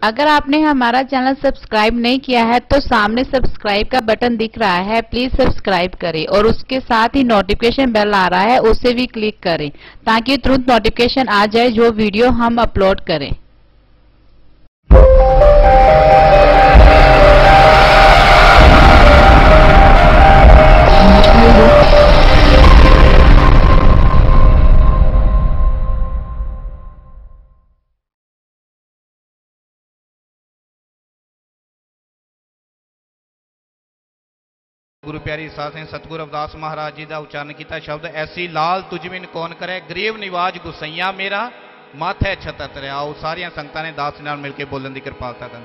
अगर आपने हमारा चैनल सब्सक्राइब नहीं किया है तो सामने सब्सक्राइब का बटन दिख रहा है, प्लीज सब्सक्राइब करें और उसके साथ ही नोटिफिकेशन बेल आ रहा है उसे भी क्लिक करें ताकि तुरंत नोटिफिकेशन आ जाए जो वीडियो हम अपलोड करें। गुरु प्यारी साध ने सतगुरु रविदास महाराज जी का उच्चारण किया शब्द ऐसी लाल तुझ बिन कौन करे, गरीब निवाज गुसैया मेरा माथे छतत रहा। आओ सारिया संगतां ने दास नाल मिलकर बोलने की कृपालता कर।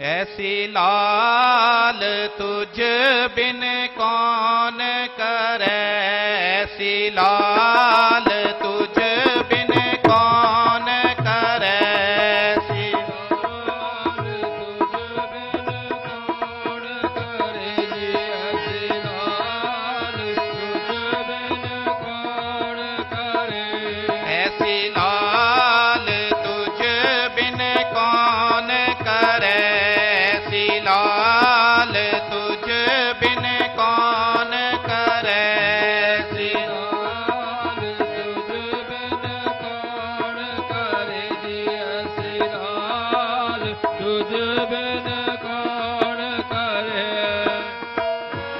ऐसी लाल तुझ बिन कौन करे, ऐसी लाल तुझ बिन कौन करे,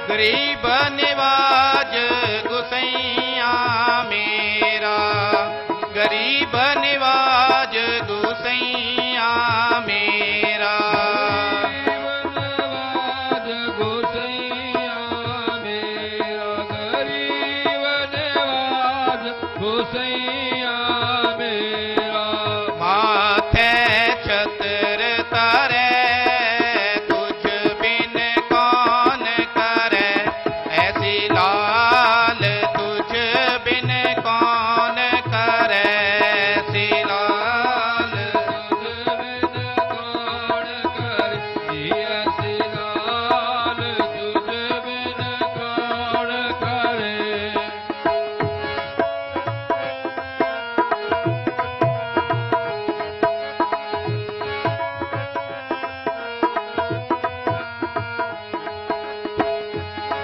गरीब निवाज गुसैया मेरा, गरीब निवाज गुसैया मेरा, गरीब गुसैया मेरा, गरीब निवाज गुसैया मेरा, माथे छतर तारे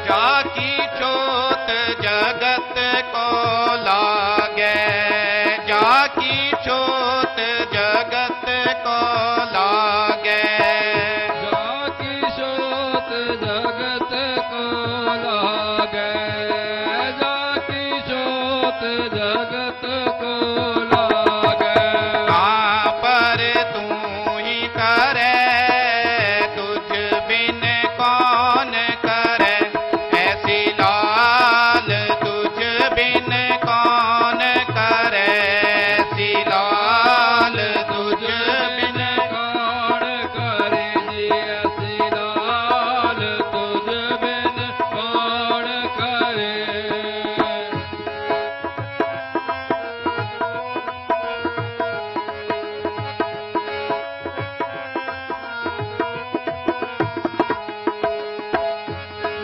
जाकी चोट जगत को लागे, जाकी चोट जगत को लागे, जाकी चोट जगत को लागे, जाकी चोट जगत को लागे, कहाँ पर तू ही करे तुझ बिन कौन करे,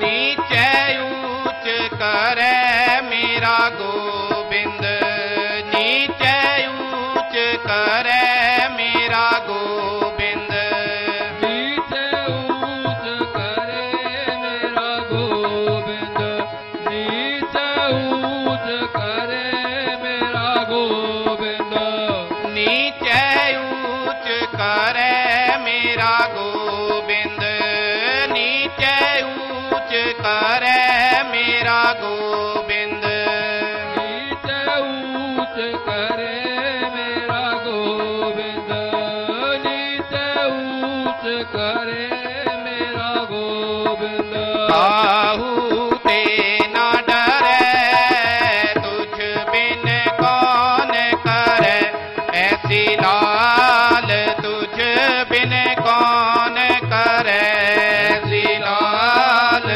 नीचे ऊंच करे मेरा गोविंद, नीचे ऊंच करे मेरा गोविंद, नीचे ऊंच करे मेरा गोविंद, नीचे ऊंच करे मेरा गोविंद, नीचे ऊंच करे मेरा गोविंद, नीचे करे मेरा गोविंद, नीचे ऊंच करे मेरा गोविंद, नीचे ऊंच करे मेरा गोविंद, काहू ते ना डरे तुझ बिन कौन करे, ऐसी लाल तुझ बिन कौन करे, ऐसी लाल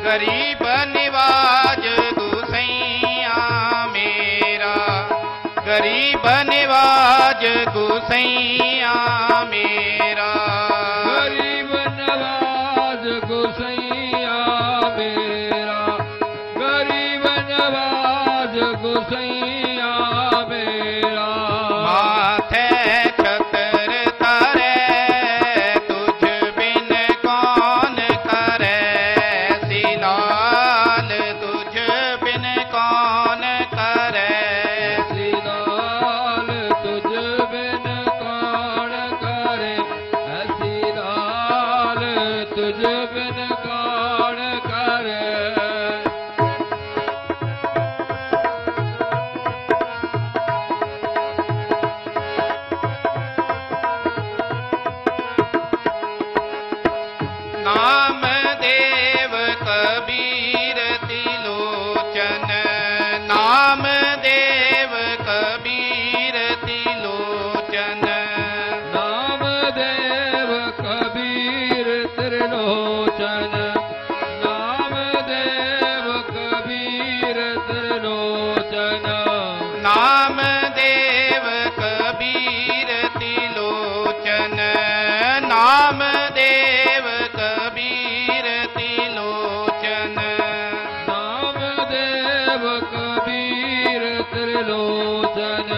गरीब निवाज गुसैया मेरा, गरीब निवाज गुसैया मेरा, गरीब निवाज गुसैया तुझ बिन कौन करे। नाम देव कबीर तिलोचन, नाम देव कबीर तिलोचन, नाम देव कबीर त्रिलोचन, नाम देव कबीर त्रिलोचन, नाम देव कबीर तिलोचन, नाम देव कबीर तिलोचन, नाम देव कबीर त्रिलोचन,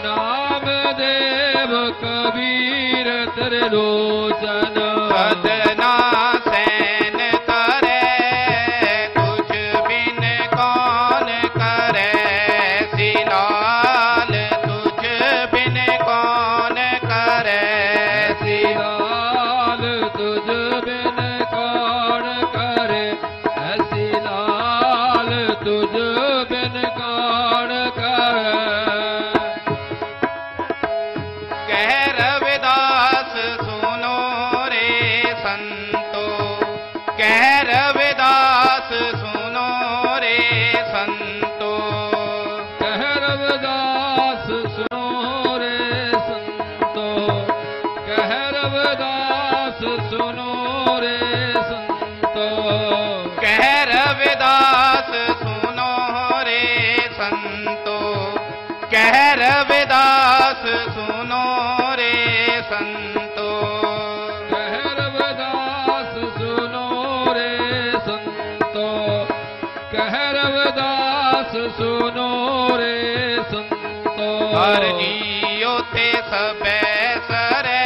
नाम देव कबीर त्रिलोचन। सदना सैन करे तुझ बिन कौन करे, सिलाल तुझ बिन कौन करे, लाल तुझ बिन कौन करे, ऐसी लाल तुझ बिन कौन करे। कह रविदास सुनो रे संतो, कह रविदास सुनो रे संतो, कह रविदास सुनो रे संतो, कह रविदास सुनो रे संतो, कह रविदास सुनो रे संतो, कह रविदास सुनो रे संतो, कह रविदास सुनो रे संतो, कह रविदास सुनो रे संतो। हर जियो ते सबे सरे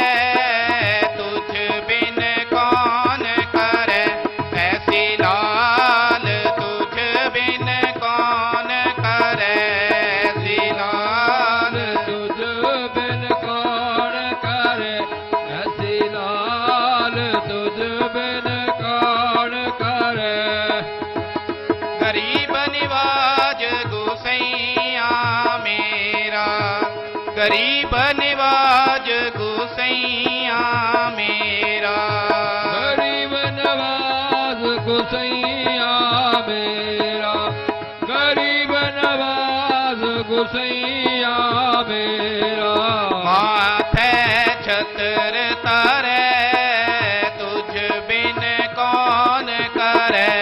तुझ बिन कौन करे, ऐसी लाल तुझ बिन कौन करे, ऐसी लाल तुझ बिन कौन करे, ऐसी लाल तुझ बिन कौन करे। गरीब निवाज गुसैया मेरा, गरीब निवाज गुसैया मेरा, गरीब नवाज गुसैया मेरा, गरीब नवाज गुसैया मेरा। माथे छतर तारे तुझ बिन कौन करे,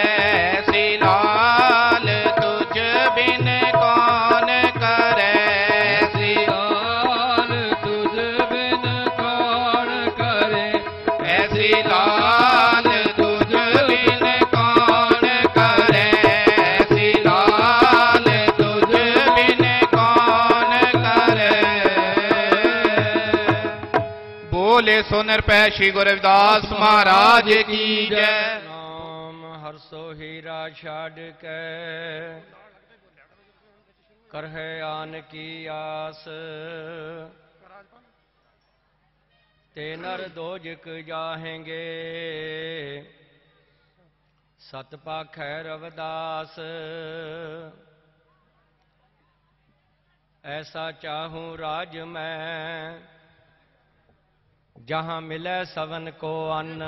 सिलाल तुझ बिन कौन करे, लाल तुझ बिन कौन करे, ऐसी लाल तुझ बिन कौन करे, ऐसी लाल तुझ बिन कौन करे। बोले सो निरपै श्री गुरु रविदास महाराज की जय। नाम हर सो हीरा छाड़ के करहे आन की आस, ते नर दोजक जाहेंगे सत पाखै रविदास। ऐसा चाहूं राज मैं जहां मिले सवन को अन्न,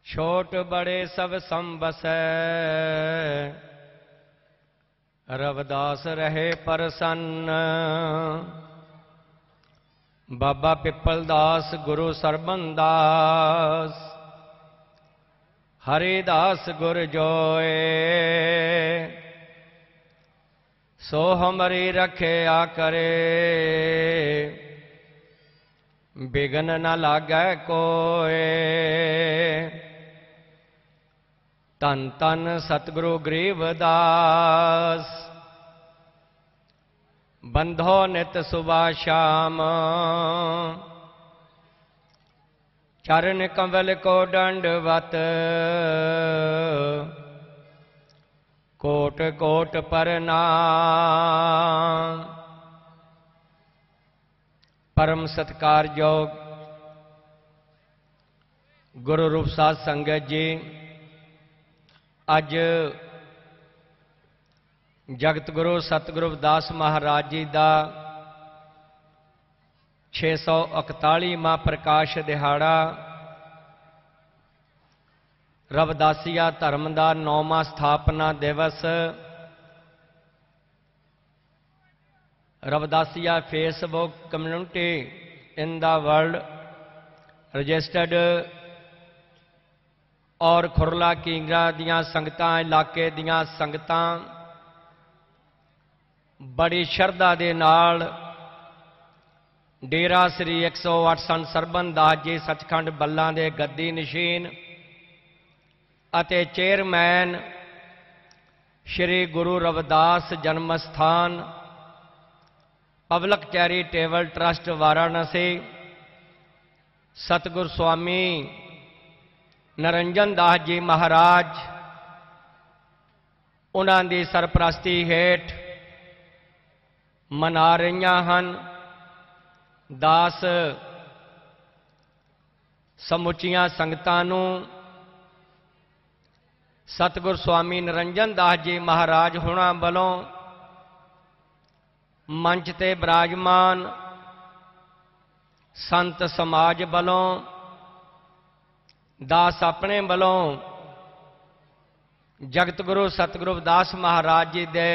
छोट बड़े सब संबसै रविदास रहे प्रसन्न। बाबा पिपलदास गुरु सरबंदास, हरिदास गुर जोए, सो हमारी रखे आ करे, बिघन न लागै कोय। तन तन सतगुरु गरीबदास, बंधो नित सुबह शाम। चरण कमल को दंडवत, कोट कोट प्रणाम। परम सत्कार योग गुरु रूप साध संगत जी, अज जगत गुरु सतगुरु रविदास महाराज जी का 641वां प्रकाश दिहाड़ा, रविदासिया धर्म का 9वां स्थापना दिवस। Ravidassia Facebook community in the world registered और खुरला कींगरा दियां संगतां, इलाके दियां संगतां बड़ी शरधा दे नाल डेरा श्री 108 संत सरबन दास जी सचखंड बल्लां दे गद्दी नशीन अते चेयरमैन श्री गुरु रविदास जन्म स्थान पब्लिक चैरिटेबल ट्रस्ट वाराणसी सतगुरु स्वामी निरंजन दास जी महाराज उन्हां दी सरपरस्ती हेठ मना रहीआं हन। दास समुचियां संगतां नूं सतगुरु स्वामी निरंजन दास जी महाराज होना वालों मंच ते विराजमान संत समाज वालों दास अपने वालों जगत गुरु सतगुरु रविदास महाराज जी दे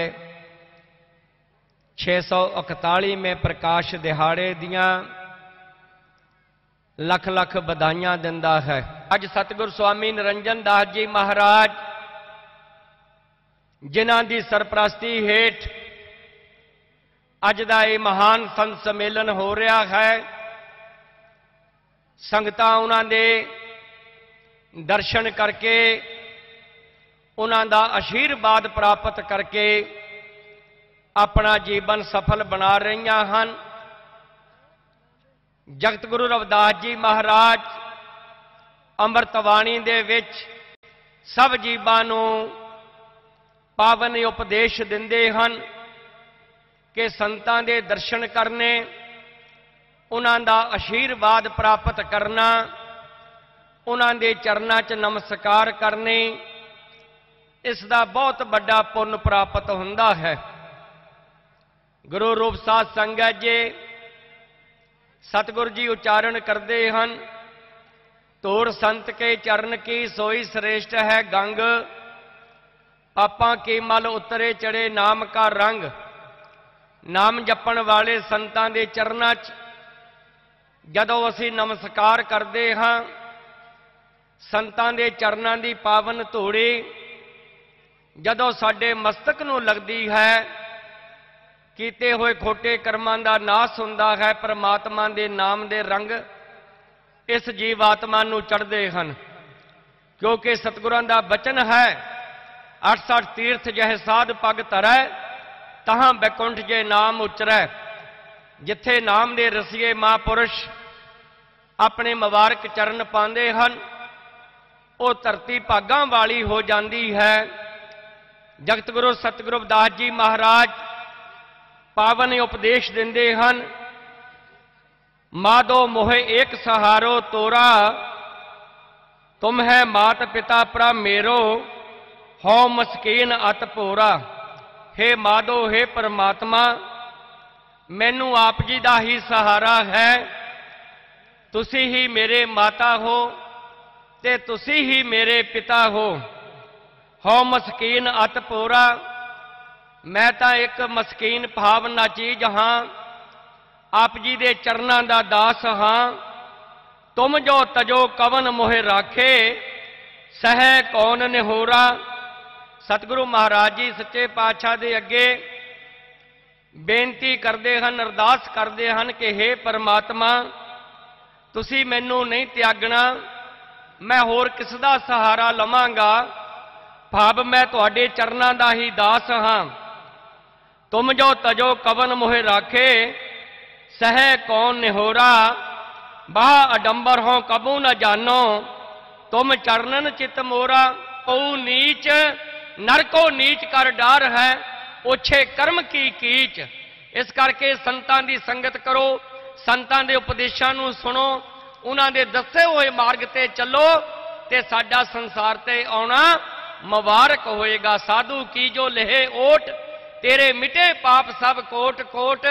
641वें प्रकाश दिहाड़े दियां लख लख बधाइयां दिंदा है। अज सतगुरु स्वामी निरंजन दास जी महाराज जिन्हां दी सरपरस्ती हेठ अज दा ये महान संत सम्मेलन हो रहा है। संगतां उन्हां दे दर्शन करके उन्हां दा आशीर्वाद प्राप्त करके अपना जीवन सफल बना रहीआं हन। जगत गुरु रविदास जी महाराज अमृतवाणी दे विच सब जीवां नूं पावन उपदेश दिंदे हन कि संतां दे दर्शन करने, उन्हां दा आशीर्वाद प्राप्त करना, उन्हां दे चरनां च नमस्कार करने, इसदा बहुत बड़ा पुण्य प्राप्त हुंदा है। गुरु रूप साध संगत जी सतगुरु जी उच्चारण करते हैं, तोर संत के चरण की सोई श्रेष्ठ है गंग, पापां की मल उतरे चढ़े नाम का रंग। नाम जपण वाले संतां दे चरनां च जदों असीं नमस्कार करते हाँ, संतां दे चरनां दी पावन धूड़ी जदों साडे मस्तक नूं लगदी है, कीते होए खोटे कर्मां दा नाश हुंदा है। परमात्मा दे नाम दे रंग इस जीवात्मा नूं चढ़दे हन, क्योंकि सतगुरां दा बचन है 68 तीर्थ जह साध पग धरै, तहां बैकुंठ जे नाम उचरै। जिथे नाम दे रसीए महापुरुष अपने मुबारक चरण पांदे हन, वो धरती भागां वाली हो जाती है। जगत गुरु सतगुरु रविदास जी महाराज पावन उपदेश दिंदे हन, माधो मोहे एक सहारो तोरा, तुम है मात पिता प्रा मेरो, हो मस्कीन अत भोरा। हे माधो, हे परमात्मा, मैनू आप जी का ही सहारा है, तुसी ही मेरे माता हो ते तुसी ही मेरे पिता हो। हो मस्कीन अत भोरा, मैं तो एक मस्कीन भावना चीज हाँ, आप जी दे चरनां दा दास हाँ। तुम जो तजो कवन मोहे राखे, सह कौन निहोरा। सतगुरु महाराज जी सच्चे पातशाह दे अगे बेनती करते हैं, अरदास करते हैं कि हे परमात्मा, तुसी मैनू नहीं त्यागना, मैं होर किस दा सहारा लवांगा, भाव मैं तुहाडे चरनां दा ही दास हाँ। तुम जो तजो कवन मोहे राखे, सह कौन निहोरा। बाह अडंबर हो कबू न जानो, तुम चरणन चित मोरा। ओ नीच नर को नीच कर डार है, ओछे कर्म की कीच। इस करके संतां दी संगत करो, संतां दे उपदेशां नूं सुनो, ਉਹਨਾਂ ਦੇ ਦੱਸੇ ਹੋਏ ਮਾਰਗ ਤੇ ਚੱਲੋ ਤੇ ਸਾਡਾ ਸੰਸਾਰ ਤੇ ਆਉਣਾ ਮੁਬਾਰਕ ਹੋਏਗਾ। ਸਾਧੂ ਕੀ ਜੋ ਲਹੇ ਓਟ तेरे मिटे पाप सब कोट कोट,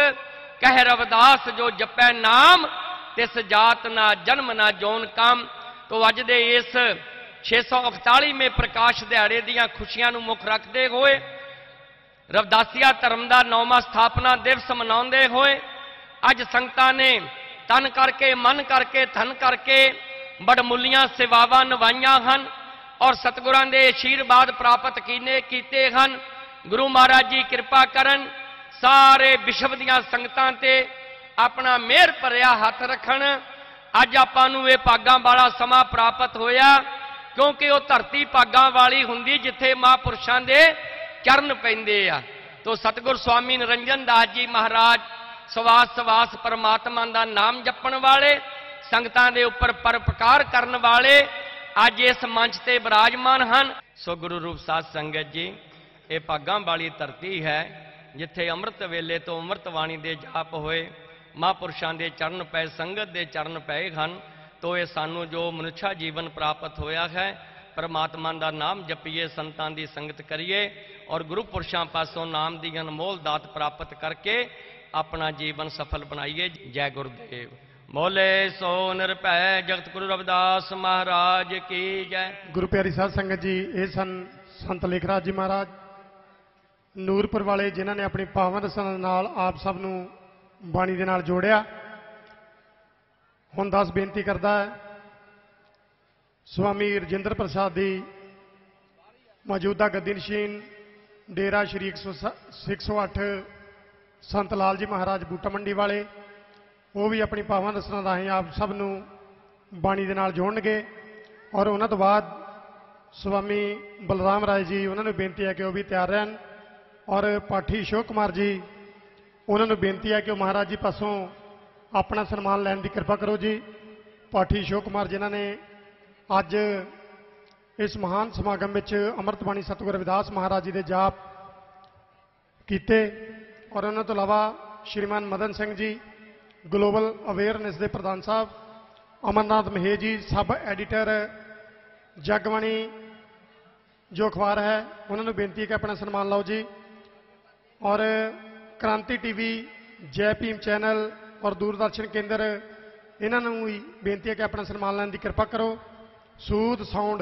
कह रविदास जो जपै नाम, तिस जात ना जन्म ना जोन काम। तो अज दे इस 641वें प्रकाश दिहाड़े दियां खुशियां नूं मुख रखते हुए रविदासिया धर्म का 9वां स्थापना दिवस मनाते हुए अज संगतां ने तन करके मन करके धन करके बड़मुलियां सेवावां निभाईयां हन और सतगुरां दे आशीर्वाद प्राप्त कीते हन। गुरु महाराज जी कृपा करन, सारे विश्व दियां संगतां ते अपना मेहर भरिया हथ रखन। अज आपां नूं इह भागां वाला समा प्राप्त होया क्योंकि वह धरती भागां वाली हुंदी जिथे महापुरुषां दे चरण पैंदे आ। तो सतगुर स्वामी निरंजन दास जी महाराज सवास सवास परमात्मा का नाम जपण वाले, संगतां दे उपर परोपकार करन वाले अज इस मंच ते विराजमान हन। सो गुरु रूप साध संगत जी, ये भागां वाली धरती है जिथे अमृत वेले तो अमृत वाणी दे जाप होए, महापुरुषां दे चरण पै, संगत दे चरण पै हन। तो ये सानू जो मनुष्य जीवन प्राप्त होया है, परमात्मा का नाम जपीए, संतां दी संगत करिए और गुरु पुरुषां पासों नाम दी अनमोल दात प्राप्त करके अपना जीवन सफल बनाइए। जय गुरुदेव। बोले सो निरभै जगत गुरु रविदास महाराज की जय। गुरु प्यारी साध संगत जी, ये सन संत लेखराज जी महाराज ਨੂਰਪੁਰ वाले जिन्होंने अपनी पावन रसना नाल आप सब नूं बाणी दे नाल जोड़िया। हुण दास बेनती करदा है स्वामी रजिंदर प्रसाद दी मौजूदा गद्दी नशीन डेरा श्री 108 संत लाल जी महाराज बूटा मंडी वाले, वो भी अपनी पावन रसना राहीं आप सब नूं बाणी दे नाल जोड़नगे। और उन्हां तों बाद स्वामी बलराम राय जी, उन्होंने बेनती है कि वह भी तैयार रहन। और पाठी अशोक कुमार जी, उन्होंने बेनती है कि वह महाराज जी पासों अपना सन्मान लैन की कृपा करो जी। पाठी अशोक कुमार जिन्होंने अज इस महान समागम में अमृतबाणी सतगुरु रविदास महाराज जी के जाप किए। और उन्होंने तो अलावा श्रीमान मदन सिंह जी ग्लोबल अवेयरनेस के प्रधान साहब, अमरनाथ महेश जी सब एडिटर जगबाणी जो अखबार है, उन्होंने बेनती है कि अपना सन्मान लाओ जी। और क्रांति टीवी, जय भीम चैनल और दूरदर्शन केंद्र, इन्होंने भी बेनती है कि अपना सन्मान लैन की कृपा करो। सूद साउंड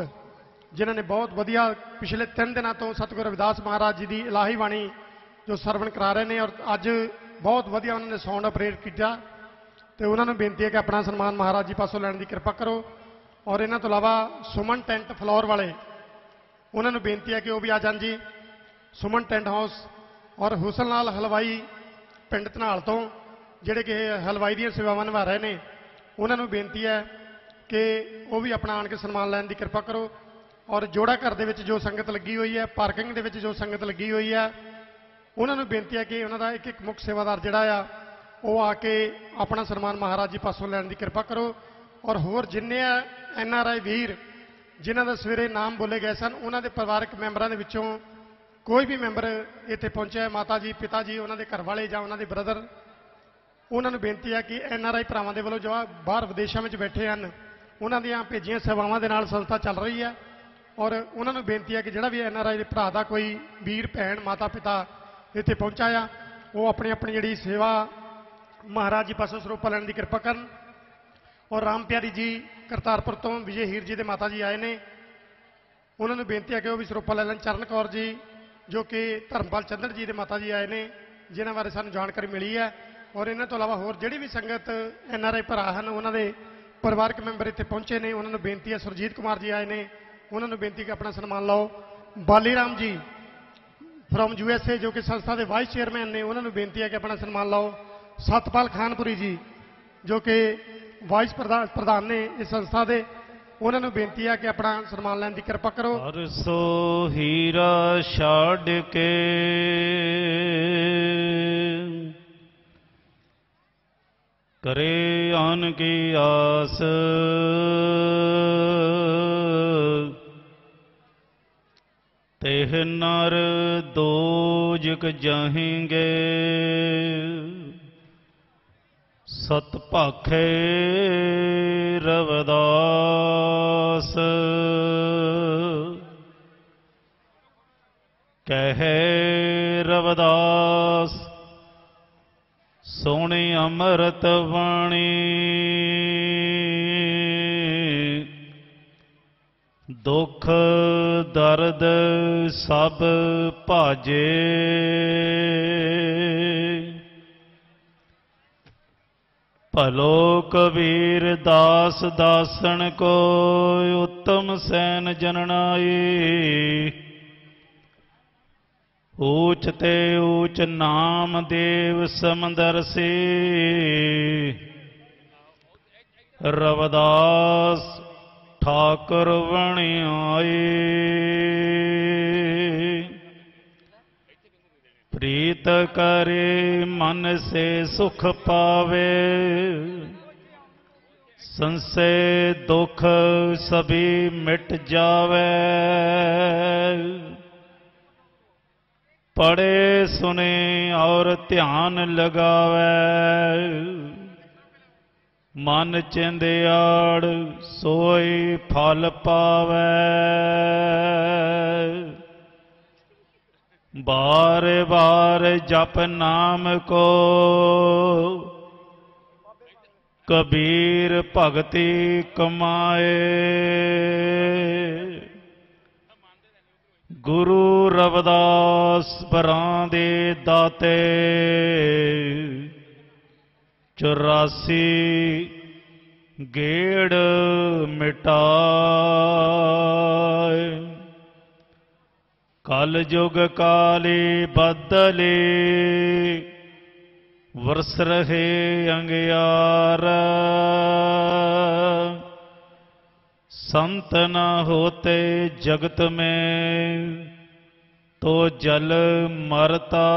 जिन्होंने बहुत वधिया पिछले 3 दिनों तो सतगुरु रविदास महाराज जी की इलाही बाणी जो सरवण करा रहे हैं और अज बहुत वधिया उन्होंने साउंड ऑपरेट किया। तो उन्होंने बेनती है कि अपना सन्मान महाराज जी पासों लैन की कृपा करो। और इन्हों तो अलावा सुमन टेंट फ्लोर वाले, उन्होंने बेनती है कि वह भी आ जान जी। सुमन टेंट हाउस और हुसन लाल हलवाई पिंड धनाल तो जिहड़े कि हलवाई दी सेवावां निभा रहे हैं, उन्होंने बेनती है कि वह भी अपना आन के सन्मान लैन की कृपा करो। और जोड़ा घर दे विच जो संगत लगी हुई है, पार्किंग दे विच जो संगत लगी हुई है, उन्होंने बेनती है कि उन्होंने एक एक मुख सेवादार जिहड़ा आ वो आके अपना सन्मान महाराज जी पासों लैन की कृपा करो। और होर जिन्ने NRI वीर जिन्हों का सवेरे नाम बोले गए सन, उन्होंने परिवारक मैंबरों के विचों कोई भी मैंबर इत्थे पहुंचा, माता जी, पिता जी, उन्होंने घर वाले या उन्होंने ब्रदर, उन्होंने बेनती है कि NRI भरावां दे वल्लों जो बाहर विदेशों में बैठे हैं, उन्होंने दियां भेजियां सेवावां दे नाल संस्था चल रही है। और उन्होंने बेनती है कि जिहड़ा भी NRI दे भरा दा कोई वीर भैन माता पिता इत्थे पहुंचा आ, वो अपनी अपनी जिहड़ी सेवा महाराज जी पासों सरोपा लैण की कृपा करन। और राम प्यारी जी करतारपुर तो विजय हीर जी के माता जी आए ने, उन्होंने बेनती है कि वह भी सरोपा लै लैन। चरण कौर जी जो कि धर्मपाल चंद्र जी के माता जी आए ने, जिन्होंने बारे सानू जानकारी मिली है। और इन्हों तो अलावा होर जिहड़ी भी संगत NRI भरा हैं, उन्होंने परिवारक मैंबर इत्थे पहुंचे ने, उन्होंने बेनती है। सुरजीत कुमार जी आए ने, उन्होंने बेनती कि अपना सन्मान लाओ। बाली राम जी फ्रॉम USA जो कि संस्था के वाइस चेयरमैन ने, उन्होंने बेनती है कि अपना सन्मान लाओ। सतपाल खानपुरी जी जो कि वाइस प्रधान ने इस संस्था के, उन्होंने बेनती है कि अपना सन्मान लैन की कृपा करो। हर सो हीरा छाड़ के करे आन की आस, तेह नर दोजक जाहेंगे, सत भाखे रविदास कहे रविदास सोनी अमृत वाणी दुख दर्द सब भाजे भलो कबीर दास दासन को उत्तम सैन जननाई ऊच ते ऊच नाम देव समंदर से रविदास ठाकुर बणियाए प्रीत करे मन से सुख पावे संशय दुख सभी मिट जावे पढ़े सुने और ध्यान लगावे मन चिंदियाड़ सोई फल पावे बार बार जप नाम को कबीर भगति कमाए गुरु रविदास बरां दे दाते 84 गेड़ मिटाए कल युग काली बदले वर्ष रहे अंगियार संत न होते जगत में तो जल मरता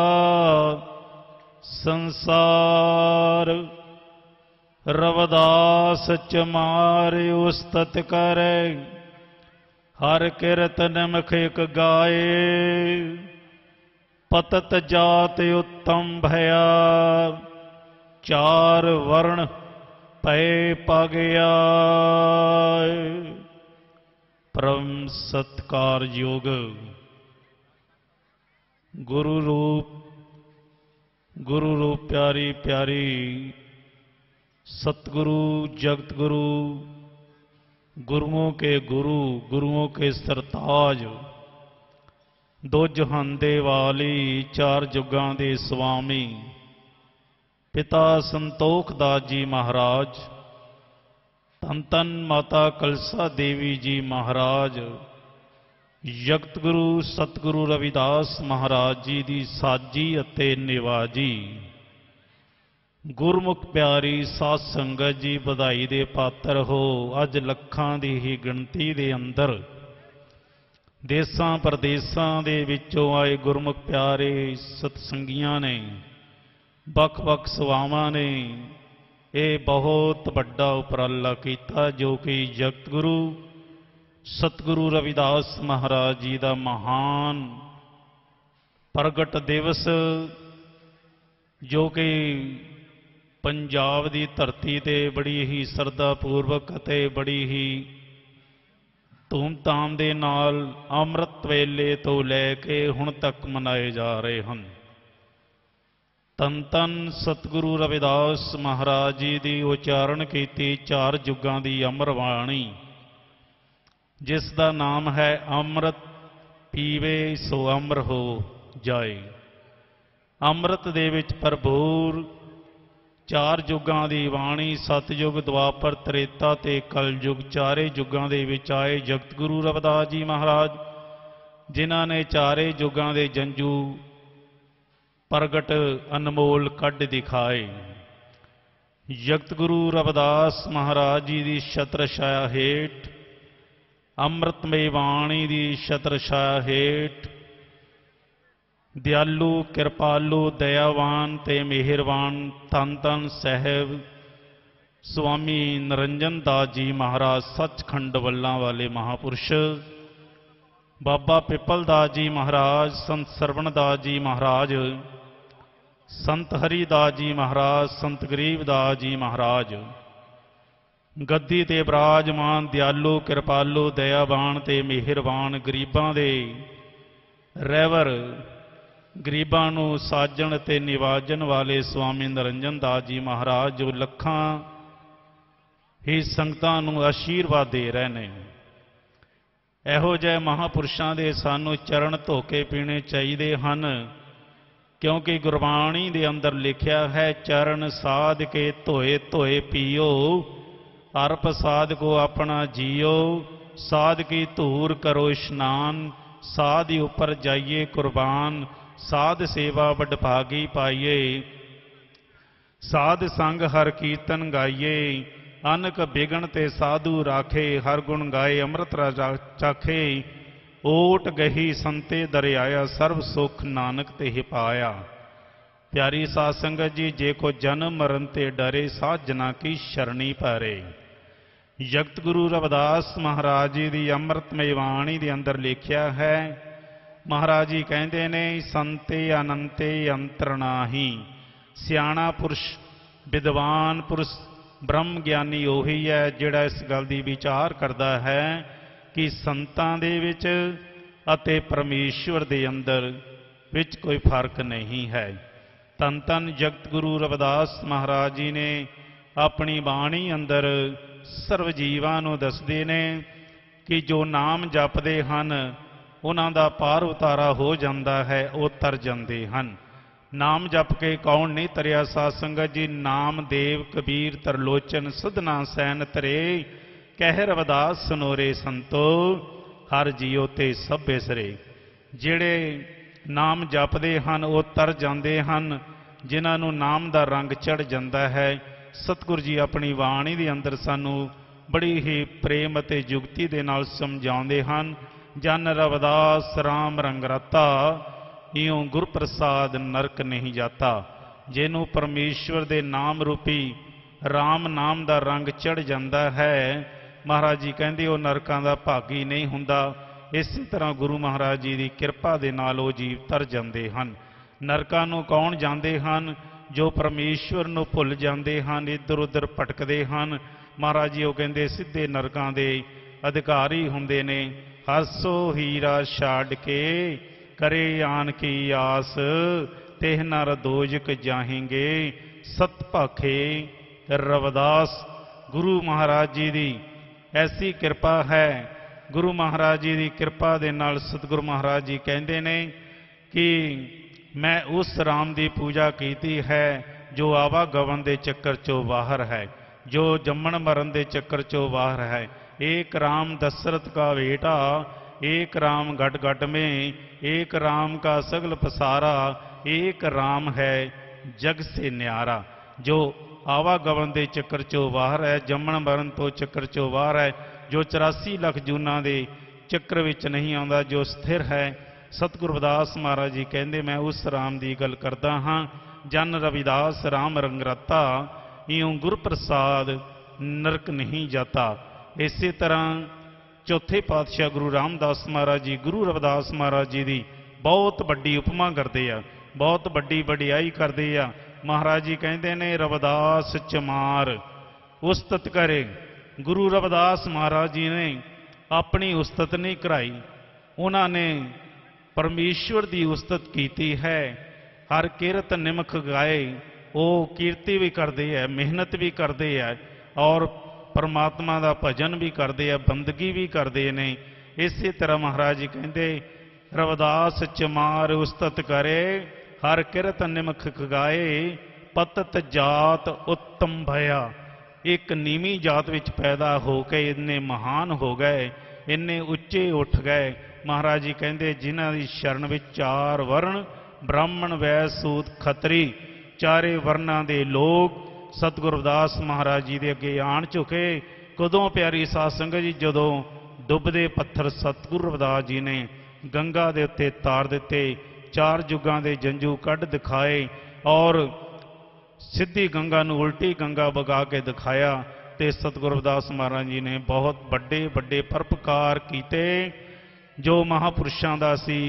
संसार रविदास चमार उस्तत करे हर किरत निमख एक गाए पतत जात उत्तम भया चार वर्ण पै पगया परम सत्कार योग गुरु रूप प्यारी प्यारी सतगुरु जगत गुरु गुरुओं के गुरु गुरुओं के सरताज दो जहान दे वाली चार जुगां दे स्वामी पिता संतोख दास जी महाराज धन धन माता कलसा देवी जी महाराज जगत गुरु सतगुरु रविदास महाराज जी दी साजी अते निवाजी गुरमुख प्यारी साध संगत जी बधाई दे पात्र हो। अज लखां दी ही गिणती दे अंदर देसां परदेसां दे विचों आए गुरमुख प्यारे सतसंगियां ने बख-बख सवावां ने ये बहुत वड्डा उपराला कीता जो कि जगत गुरु सतगुरु रविदास महाराज जी का महान प्रगट दिवस जो कि पंजाब की धरती ते बड़ी ही श्रद्धा पूर्वक अते बड़ी ही धूमधाम दे नाल अमृत वेले तो लैके हुण तक मनाए जा रहे हैं। धन धन सतगुरु रविदास महाराज जी की उचारण की चार जुगां की अमर बाणी जिसका नाम है अमृत पीवे सो अमर हो जाए। अमृत दे विच भरपूर चार जुगां दी बाणी सतयुग द्वापर त्रेता ते कलयुग चारे जुगां दे विच आए जगत गुरु रविदास जी महाराज जिन्हां ने चारे जुगां दे जंजू प्रगट अनमोल कढ दिखाए। जगत गुरु रविदास महाराज जी की छत्र छाया हेठ अमृतमय बाणी की छत्र छाया हेठ दयालु कृपालु दयावान ते मेहरबान धन धन साहिब स्वामी निरंजन दास जी महाराज सचखंड वल्लां वाले महापुरुष बाबा पिपल दास जी महाराज संत सरवण दास जी महाराज संत हरिदास जी महाराज, संत गरीबदास जी महाराज गद्दी ते विराजमान, दयालु कृपालु दयावान ते मेहरबान, गरीबां दे रहबर, गरीबां नूं साजण ते निवाजन वाले स्वामी निरंजन दास जी महाराज जो लखां ही संगतां नूं आशीर्वाद दे रहे ने। ਇਹੋ ਜਿਹੇ ਮਹਾਂਪੁਰਸ਼ਾਂ ਦੇ ਸਾਨੂੰ ਚਰਨ ਧੋ ਕੇ ਪੀਣੇ ਚਾਹੀਦੇ ਹਨ, ਕਿਉਂਕਿ ਗੁਰਬਾਣੀ ਦੇ ਅੰਦਰ ਲਿਖਿਆ ਹੈ, ਚਰਨ ਸਾਧ ਕੇ ਧੋਏ ਧੋਏ ਪੀਓ, ਹਰ ਪ੍ਰਸਾਦ ਕੋ ਆਪਣਾ ਜੀਓ, ਸਾਧ ਕੀ ਧੂਰ ਕਰੋ ਇਸ਼ਨਾਨ, ਸਾਧ ਹੀ ਉੱਪਰ ਜਾਈਏ ਕੁਰਬਾਨ, ਸਾਧ ਸੇਵਾ ਵਡਭਾਗੀ ਪਾਈਏ, ਸਾਧ ਸੰਗ ਹਰ ਕੀਰਤਨ ਗਾਈਏ, अनक बिगन ते साधु राखे, हर गुण गाए अमृत चाखे, ओट गही संते दरियाया, सर्व सुख नानक ते ही पाया। प्यारी साध संगत जी, जे को जन्म मरण ते डरे, साध जना की शरणी पारे। जगत गुरु रविदास महाराज जी की अमृतमय बाणी दे अंदर लिखिया है, महाराज जी कहते ने, संते अनंते अंतर नाही, सियाणा पुरुष विद्वान पुरुष ब्रह्म ज्ञानी ਉਹੀ ਹੈ ਜਿਹੜਾ ਇਸ ਗੱਲ ਦੀ ਵਿਚਾਰ ਕਰਦਾ ਹੈ ਕਿ ਸੰਤਾਂ ਦੇ ਵਿੱਚ ਅਤੇ ਪਰਮੇਸ਼ਵਰ ਦੇ ਅੰਦਰ ਵਿੱਚ ਕੋਈ ਫਰਕ ਨਹੀਂ ਹੈ। ਧੰਨ ਧੰਨ ਜਗਤ ਗੁਰੂ ਰਵਿਦਾਸ ਮਹਾਰਾਜ ਜੀ ਨੇ ਆਪਣੀ ਬਾਣੀ ਅੰਦਰ ਸਰਵ ਜੀਵਾਂ ਨੂੰ ਦੱਸਦੇ ਨੇ ਕਿ ਜੋ ਨਾਮ ਜਪਦੇ ਹਨ ਉਹਨਾਂ ਦਾ ਪਾਰ ਉਤਾਰਾ ਹੋ ਜਾਂਦਾ ਹੈ, ਉਹ ਤਰ ਜਾਂਦੇ ਹਨ। नाम जप के कौन नहीं तरिया साध संगत जी, नाम देव कबीर तरलोचन सुधना सैन तरे, कह रविदास सुनोरे संतो, हर जियो ते सब बिसरे। जिहड़े नाम जपदे हन वो तर जाते हैं, जिन्हां नूं नाम दा रंग चढ़ जाता है। सतगुरु जी अपनी बाणी दे अंदर सानू बड़ी ही प्रेम अते जुगती दे नाल समझाउंदे हन, जन रविदास राम रंग रता, इयों गुर प्रसाद नरक नहीं जाता। जिन्हों परमेश्वर दे नाम रूपी राम नाम दा रंग चढ़ जाता है, महाराज जी कहते वो नरकां दा भागी नहीं हुंदा। इसी तरह गुरु महाराज जी की किरपा दे नाल वो जीव तर जाते हैं। नरकां नूं कौन जाते हैं? जो परमेश्वर नूं भुल जाते हैं, इधर उधर भटकते हैं। महाराज जी वो कहते सीधे नरकां दे अधिकारी हुंदे ने। हरसो हीरा छाड़ के करे आन की आस, तेह नर दोजक जाहेंगे, सत भाखे रविदास। गुरु महाराज जी की ऐसी कृपा है। गुरु महाराज जी की कृपा दे नाल सतगुरु महाराज जी कहते ने कि मैं उस राम की पूजा की है जो आवागमन के चक्कर चो बाहर है, जो जम्मण मरण के चक्कर चो बाहर है। एक राम दशरथ का बेटा, एक राम घट घट में, एक राम का सगल पसारा, एक राम है जग से न्यारा। जो आवागमन के चक्कर चो बाहर है, जम्मण मरण तो चक्कर चो बाहर है, जो 84 लख जूना के चक्कर विच नहीं आता, जो स्थिर है। सतगुरु रविदास महाराज जी कहते मैं उस राम की गल करदा हाँ, जन रविदास राम रंग रता, इयों गुर प्रसाद नरक नहीं जाता। इसी तरह चौथे पातशाह गुरु रामदास महाराज जी गुरु रविदास महाराज जी की बहुत वड्डी उपमा करते हैं, बहुत वड्डी वडियाई करते हैं। महाराज जी कहते ने रविदास चमार उस्तत करे। गुरु रविदास महाराज जी ने अपनी उस्तत नहीं कराई, उन्होंने परमेश्वर की उस्तत की है। हर किरत निमख गाए, वो कीर्ति भी करते हैं, मेहनत भी करते हैं और परमात्मा का भजन भी करते हैं, बंदगी भी करते हैं। इसी तरह महाराज जी कहते रविदास चमार उस्तत करे, हर किरत निमख गाए, पतत जात उत्तम भया। एक नीवी जात विच पैदा हो के इन्ने महान हो गए, इन्ने उच्चे उठ गए। महाराज जी कहते जिन्हां दी शरण विच चार वर्ण, ब्राह्मण वैश्य सूत खतरी, चारे वर्णां दे लोग सतगुरु रविदास महाराज जी के अगे आण झुके। कदों प्यारी साध संगत जी, जदों डुबदे पत्थर सतगुरु रविदास जी ने गंगा के उत्ते तार दिते, चार जुगां दे जंजू कढ़ दिखाए और सीधी गंगा नूं उल्टी गंगा बगा के दिखाया। ते सतगुरु रविदास महाराज जी ने बहुत बड़े बड़े परोपकार कीते। जो महापुरुषों का सी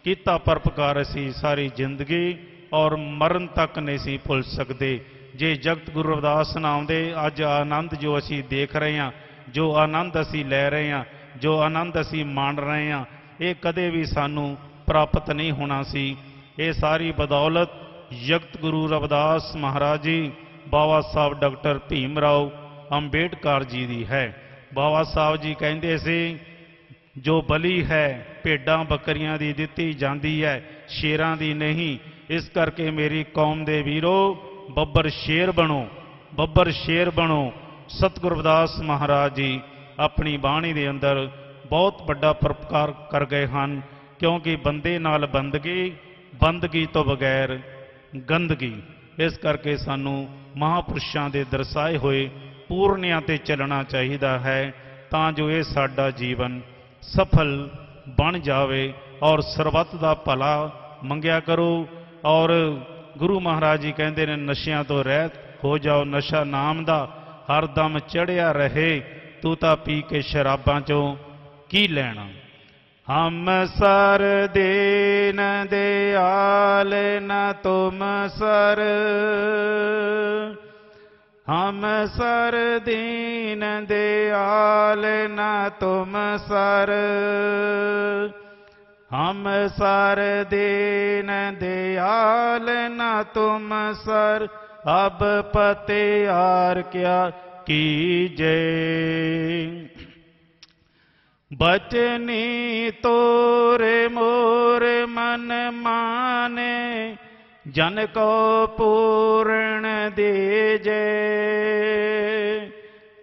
कीता परोपकार असी सारी जिंदगी और मरण तक नहीं सी भुल सकते। जे जगत गुरु रविदास ना आउंदे अज आनंद जो असी देख रहे हैं, जो आनंद असी लै रहे हैं, जो आनंद असी मान रहे हैं, ये कदे भी सानू प्राप्त नहीं होना सी। ये सारी बदौलत जगत गुरु रविदास महाराज जी, बाबा साहब डॉक्टर भीम राव अंबेडकर जी दी है। बाबा साहब जी कहते सी जो बली है भेडां बकरियां दी दित्ती जाती है, शेरां दी नहीं। इस करके मेरी कौम दे वीरो बब्बर शेर बनो, बब्बर शेर बनो। सतगुरु रविदास महाराज जी अपनी बाणी दे अंदर बहुत बड़ा परोपकार कर गए हैं, क्योंकि बंदे नाल बंदगी, बंदगी तो बगैर गंदगी। इस करके सानू महापुरुषां दे दर्शाए हुए पूर्णियां ते चलना चाहिदा है, तां जो ये साडा जीवन सफल बन जावे और सरबत दा भला मंगिया करो। और गुरु महाराज जी कहते हैं नशियां तो रहत हो जाओ, नशा नाम दा हर दम चढ़िया रहे, तू तां पी के शराबां चों की लैना। हम सर दीन दयाल न तुम सर, हम सर दीन दयाल न तुम सर, हम सर दीन दयाल न तुम सर, अब पतियार क्या कीजे। बचनी तोरे मोर मन माने, जन को पूर्ण दीजे।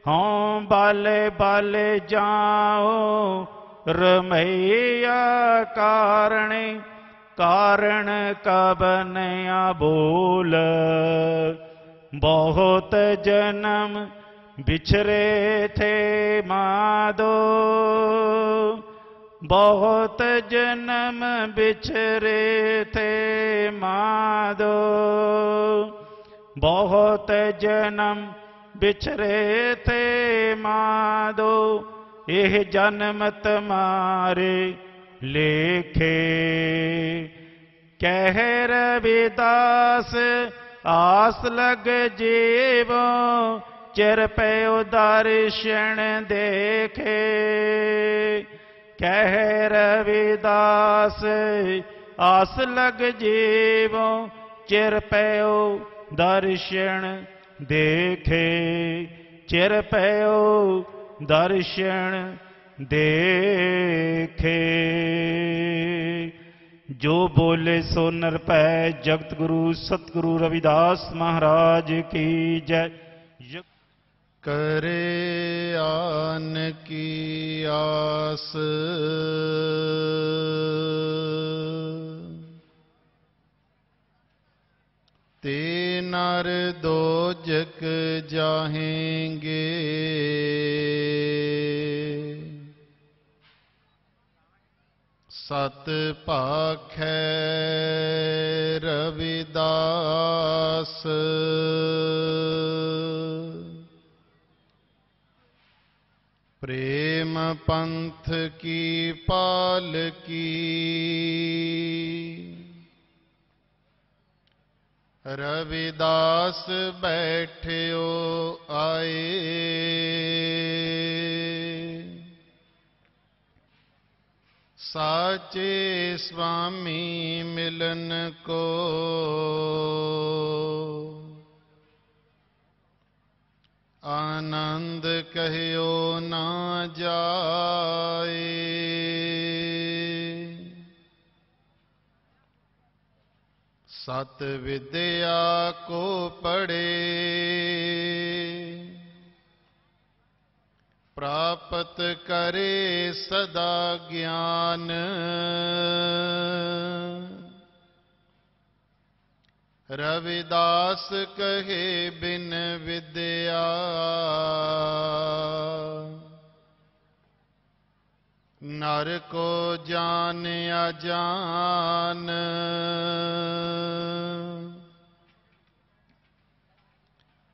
हों बाले बाले जाओ रमैया कारणे, कारण कब नया बोल। बहुत जन्म बिछरे थे मादो, बहुत जन्म बिछरे थे मादो, बहुत जन्म बिछरे थे मादो। यह जन्म तुम्हारे लेखे, कह रविदास आस लग जीवो, चिर पे दर्शन देखे। कह रविदास आस लग जीवो, चिर पयो दर्शन देखे, चिर पयो दर्शन देखे। जो बोले सो निरभै, जगत गुरु सतगुरु रविदास महाराज की जय। करे आन की आस, ते नर दोजक जाहेंगे। सत पाखै रविदास, प्रेम पंथ की पालकी। रविदास बैठ्यो आए, साचे स्वामी मिलन को। आनंद कहियो ना जाए, सत विद्या को पढ़े। प्राप्त करे सदा ज्ञान, रविदास कहे बिन विद्या। नर को जान अजान,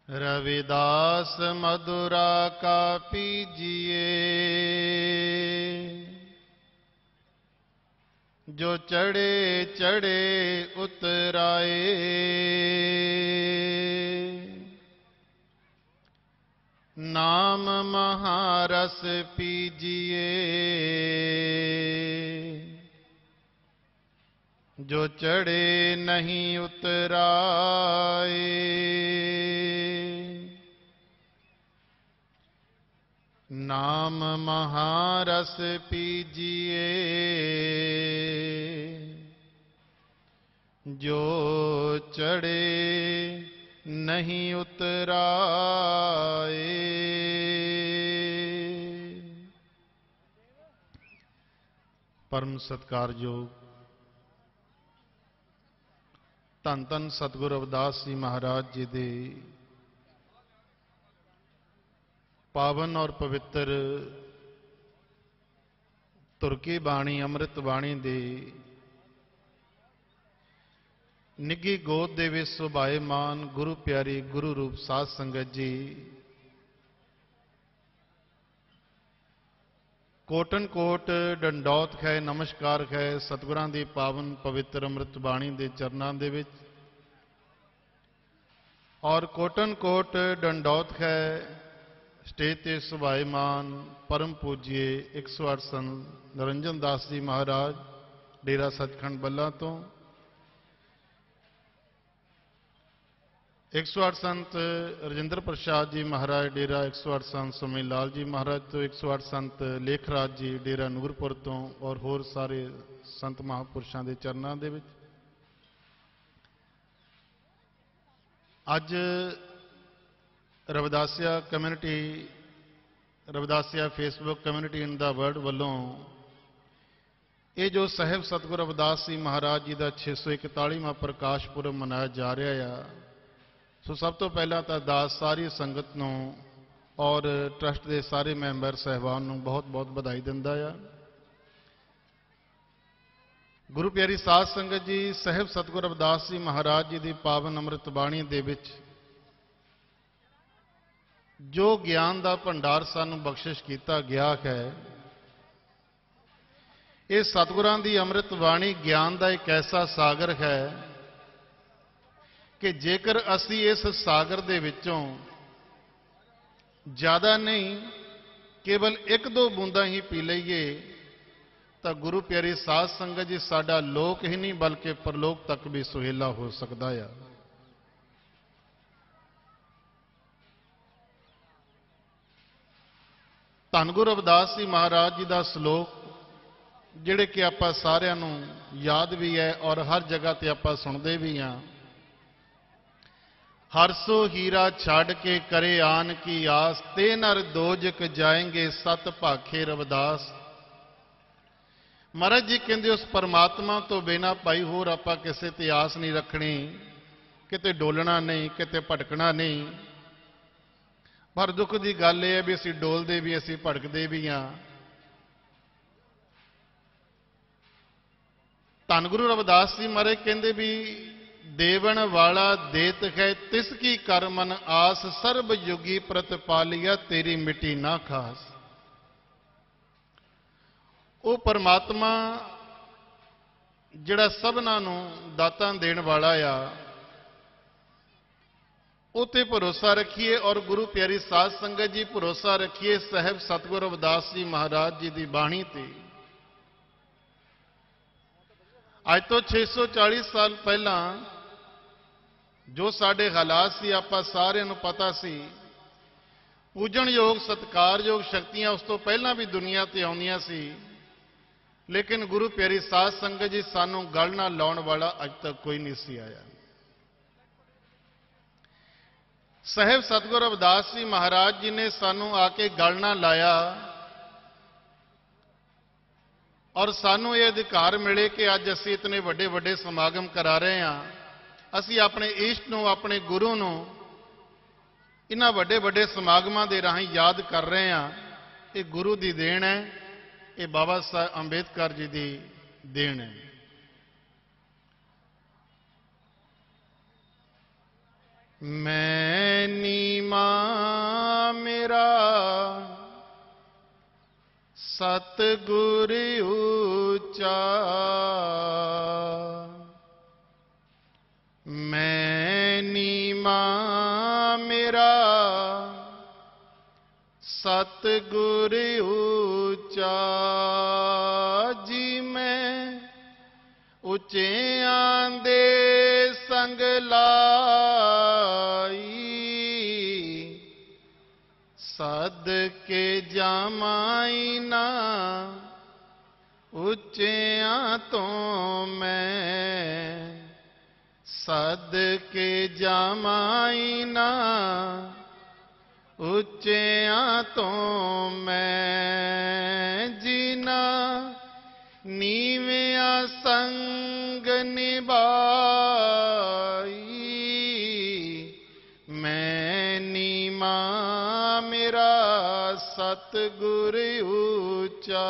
रविदास मधुरा का पीजिए। जो चढ़े चढ़े उतराए। नाम महारस पीजिए, जो चढ़े नहीं उतराए। नाम महारस पीजिए, जो चढ़े नहीं उतराए। परम सत्कारयोग धन धन सतगुरु रविदास जी महाराज जी दे पावन और पवित्र तुरकी बाणी अमृत बाणी दे निगी गोद दे विच सुभाएमान गुरु प्यारी गुरु रूप साध संगत जी, कोटन कोट डंडौत है नमस्कार है सतगुरां दी पावन पवित्र अमृत बाणी दे चरनां दे विच। और कोटन कोट डंडौत है स्टेज ते सुभाएमान परम पूज्य 108 संत निरंजन दास जी महाराज डेरा सचखंड बल्ला तो, 108 संत रजिंद्र प्रसाद जी महाराज डेरा 108 संत सुमी लाल जी महाराज तो, 108 संत लेखराज जी डेरा नूरपुर तो और होर सारे संत महापुरुषों के चरणों दे विच अज Ravidasia community Ravidasia Facebook community in the world वालों ये जो साहिब सतगुरु रविदास जी महाराज जी का 641वां प्रकाश पुरब मनाया जा रहा है। सो सब तो पहला तो दास सारी संगत नूं और ट्रस्ट के सारे मैंबर साहिबान नूं बहुत बहुत बधाई दिंदा है। गुरु प्यारी साध संगत जी, साहिब सतगुरु रविदास जी महाराज जी की पावन अमृत बाणी दे विच जो ज्ञान का भंडार सानू बख्शिश किया गया है, ये सतगुरां दी अमृत बाणी ज्ञान का एक ऐसा सागर है कि जेकर असी इस सागर दे विचों ज़्यादा नहीं केवल एक दो बूंदा ही पी लईए तो गुरु प्यारी साध संगत जी साडा लोक ही नहीं बल्कि परलोक तक भी सुहेला हो सकता है। धन गुरु रविदास जी महाराज जी का श्लोक जिहड़े कि आपां सारिआं नूं याद भी है और हर जगह ते आपां सुणदे भी हाँ। हरसो हीरा छाड़ के करे आन की आस, ते नर दोजक जाएंगे सत भाखे रविदास। महाराज जी कहते उस परमात्मा तो बिना भाई होर आपां किसे ते आस नहीं रखनी, किते डोलना नहीं किते भटकना नहीं। पर दुख की गल यह है भी असीं डोलदे भी असीं भटकदे भी हाँ। धन गुरु रविदास जी महाराज कहते भी देवन वाला देत है तिसकी कर मन आस, सर्ब युगी प्रतिपालिया तेरी मिट्टी ना खास। वो परमात्मा जिहड़ा सबना नूं दातां देण वाला आ, उते भरोसा रखिए और गुरु प्यारी साध संगत जी भरोसा रखिए साहिब सतगुरु रविदास जी महाराज जी की बाणी ते। अज तो 640 साल पहला जो साडे हालात सी आपां सारिआं नूं पता सी, पूजन योग सत्कार योग शक्तियां उस तो पहला भी दुनिया ते आउंदियां सी, लेकिन गुरु प्यारी साध संगत जी सानू गल ना लाउण वाला अज तक कोई नहीं सी आया। साहिब सतगुरु रविदास जी महाराज जी ने सानू आके गल ना लाया और सानू ये अधिकार मिले कि अज असीं इतने वड्डे वड्डे समागम करा रहे हैं। असी अपने इष्ट नूं अपने गुरु नूं इन्हां वड्डे वड्डे समागमां दे राहीं याद कर रहे हैं। ये गुरु की देन है, ये बाबा साहब अंबेडकर जी की देन है। मैं नीमा मेरा सतगुर ऊंचा मैं नीमा मेरा सतगुर ऊंचा जी मैं उच्चियां दे संग लाई सद के जामाई ना उच्चियां तो मैं सद के जामाई ना उच्चियां तो मैं जीना नीविया संग निभाई मैं नीमा मेरा सतगुर ऊंचा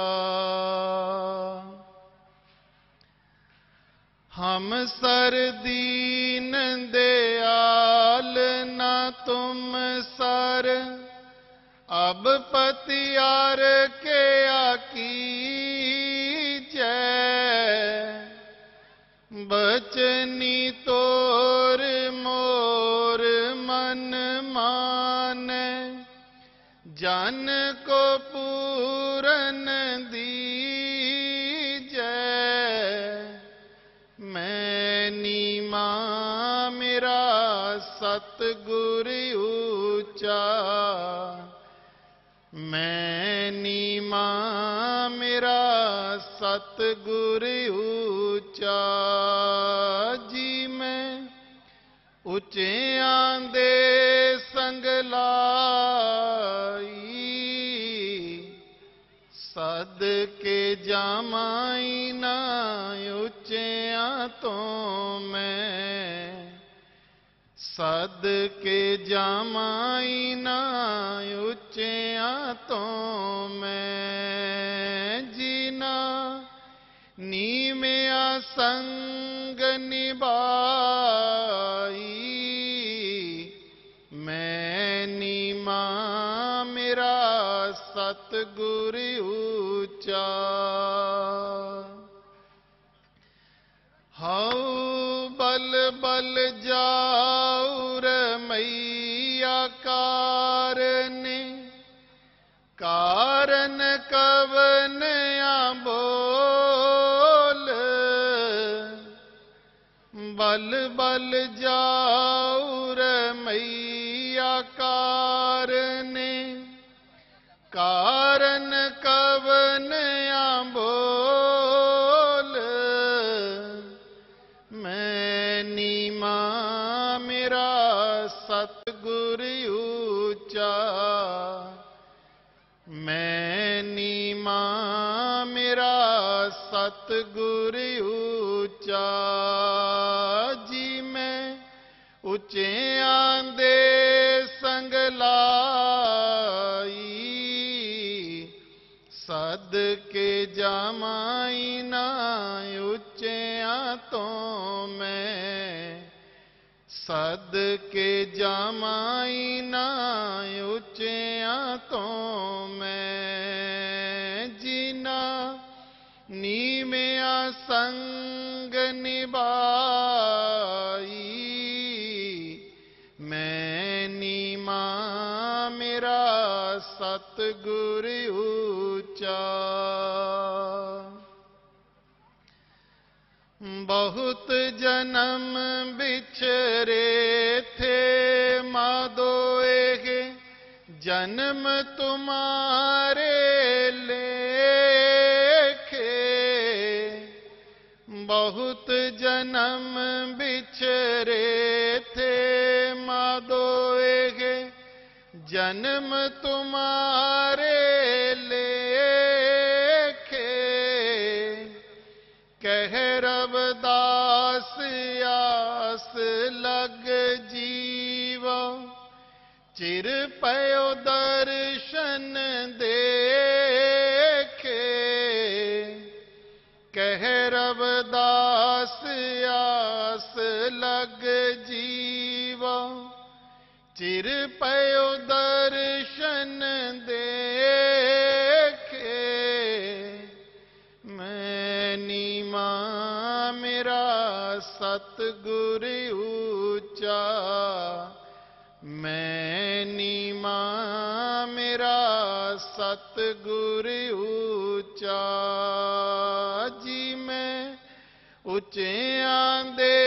हम सर दीन दयाल ना तुम सर अब पतियार के आकी बचनी तोर मोर मन मान जन को पूरन दीजै मैं नीमा मेरा सतगुर ऊंचा मैं नीमा मेरा सतगुर ऊंचा जी मैं उच्चियां दे संग लाई सद के जामाई ना उच्चियां तो मैं सद के जामाई ना उच्चियां तो मैं जीना नीमिया संग निभाई मैं नीमा मेरा सतगुर ऊंचा हाउ बल बल जाऊर मैया कारण कवन बोल बल बल जाऊर मैया कारण कवन बोल मैं नीमा मेरा सतगुर ऊंचा मैं नीमा मेरा सतगुर ऊंचा जी मैं उच्चियां दे संग लाई सद के जामाई ना उच्चियां तो मैं सद के जामाई ना उच्चियां तो मैं जीना नीमिया संग निभाई मैं नीमा मेरा सतगुर ऊंचा बहुत जन्म बिछरे थे मादोए जन्म तुम्हारे लेखे बहुत जन्म बिछरे थे मादोए जन्म तुम्हारे लेखे कह रविदास आस लग जीवा चिर पयो दर्शन देखे कह रविदास आस लग जीवा चिर पयो दर्शन देखे सतगुर ऊंचा, मैं नीमा मेरा सतगुर ऊंचा। जी मैं उच्चियां दे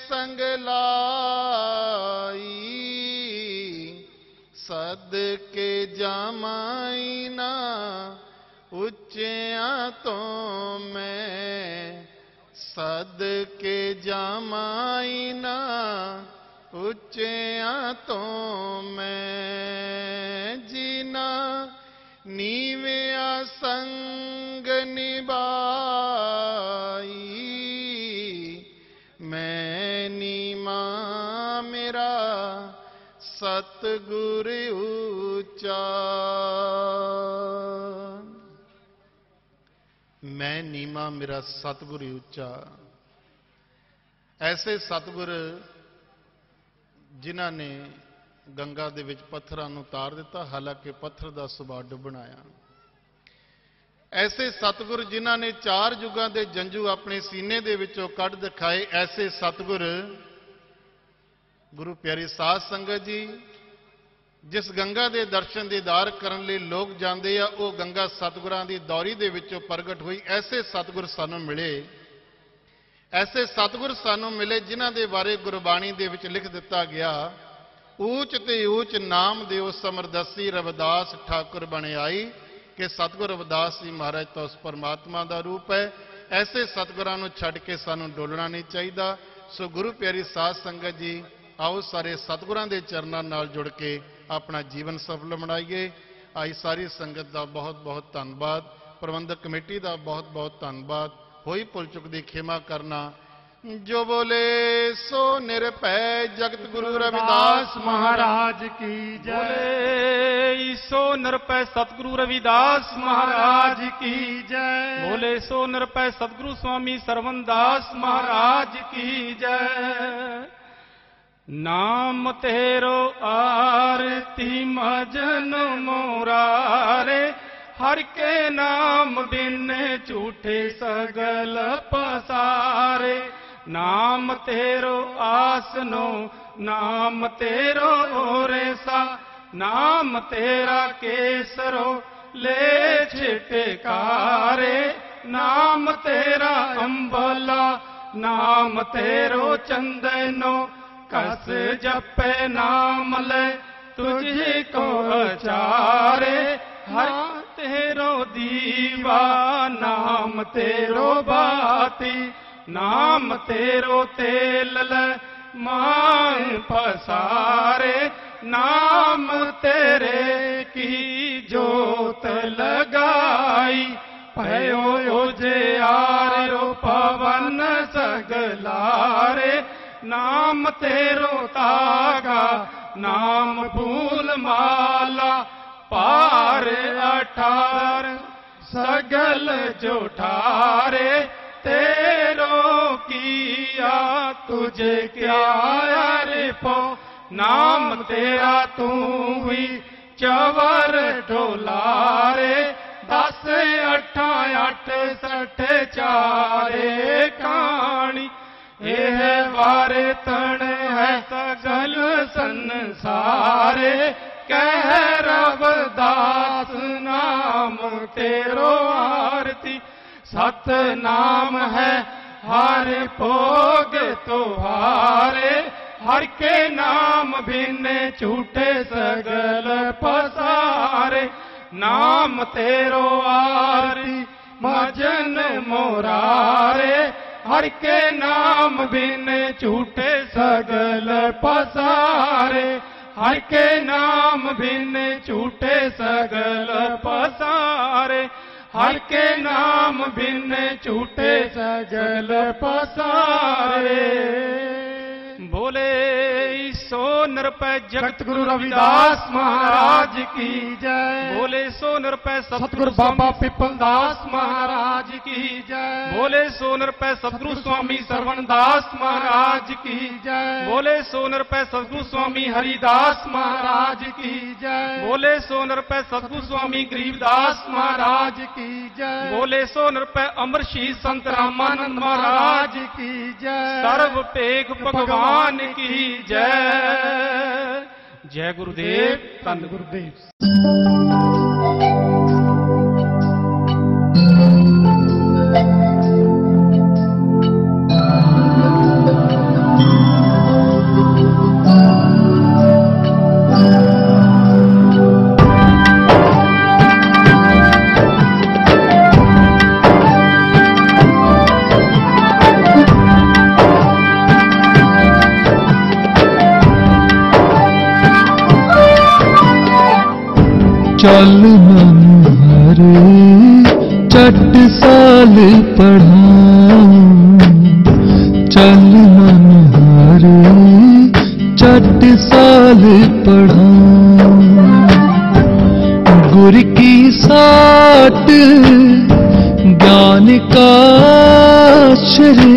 संग लाई, सदके जामाई ना उच्चियां तो मैं, सदके जामाई ना उच्चियां तो मैं। जीना नीविया संग निभाई, मैं नीमा मेरा सतगुर ऊंचा। मैं नीमा मेरा सतगुर ऊंचा। ऐसे सतगुर जिन्हां ने गंगा दे विच पत्थरां नूं तार दिता, हालांकि पत्थर दा सुभाਅ डुੱਬਣਾ आ। ऐसे सतगुर जिन्हां ने चार युगां दे जंजू अपने सीने दे विचों कढ दिखाए। ऐसे सतगुर गुरु प्यारी साध संगत जी, जिस गंगा दे दर्शन दीदार करन लई लोग जांदे आ, वो गंगा सतगुरां दी दौरी दे विचों प्रगट हुई। ऐसे सतगुर सानूं मिले, ऐसे सतगुर सानूं मिले जिन्हां दे बारे गुरबाणी दे विच लिख दिता गया, ऊच ते ऊच नाम देओ समरदसी रविदास ठाकुर बने आई। कि सतगुर रविदास जी महाराज तो उस परमात्मा का रूप है। ऐसे सतगुरां नूं छड्ड के सानूं डोलना नहीं चाहिए। सो गुरु प्यारी साध संगत जी, आओ सारे सतगुरां दे चरनां नाल जुड़ के अपना जीवन सफल बनाइए। आई सारी संगत का बहुत बहुत धन्यवाद, प्रबंधक कमेटी का बहुत बहुत धन्यवाद। होई भुल चुक दी खेमा करना। जो बोले सो निरभय जगत गुरु रविदास महाराज की जय। बोले सो निरभय सतगुरु रविदास महाराज की जय। बोले सो निरभय सतगुरु स्वामी सरवनदास महाराज की जय। नाम तेरो आरती मजन मोरारे, हर के नाम बिन झूठे सगल पसारे। नाम तेरो आसनो नाम तेरो रेसा, नाम तेरा केसरो ले छिटकारे। नाम तेरा अंबला नाम तेरो चंदनो, कस जपे नाम ले तुझे को अचारे। हर तेरो दीवा नाम तेरो बाती, नाम तेरो तेल ले मां पसारे। नाम तेरे की जोत लगाई, भयो उजियारो पवन सगलारे। नाम तेरो तागा नाम फूल माला, पार 18 सगल जोठारे। तेरो किया तुझे क्या रे पो, नाम तेरा तू हुई चवर ढोलारे। 10 8 8 60 चारे कहानी, यह वारे तण है सगल संसारे। कह रविदास नाम तेरो आरती, सत नाम है हर भोग तुहारे। हर के नाम बिन झूठे सगल पसारे। नाम तेरो आरती मजन मोरारे, हर के नाम बिन झूठे सगल पसारे। हर के नाम बिन झूठे सगल पसारे। हर के नाम बिन झूठे सगल पसारे। बोले सो निरभय जगत गुरु रविदास महाराज की जय। बोले सो निरभय सतगुरु सतगुरु बाबा पिपलदास महाराज की जय। बोले सोनर पे सतगुरु स्वामी सरवणदास महाराज की जय। बोले सोनर पे सतगुरु स्वामी हरिदास महाराज की जय। बोले सोनर पे सतगुरु स्वामी गरीबदास महाराज की जय। बोले सोनर पे अमरशीष संत रामानंद महाराज की जय। सर्व पेख भगवान की जय। जय गुरुदेव। धन गुरुदेव। चल मन हरे चट साल पढ़ाऊं, चल मन हरे चट साल पढ़ाऊं। गुर की साट ज्ञान का आश्रय,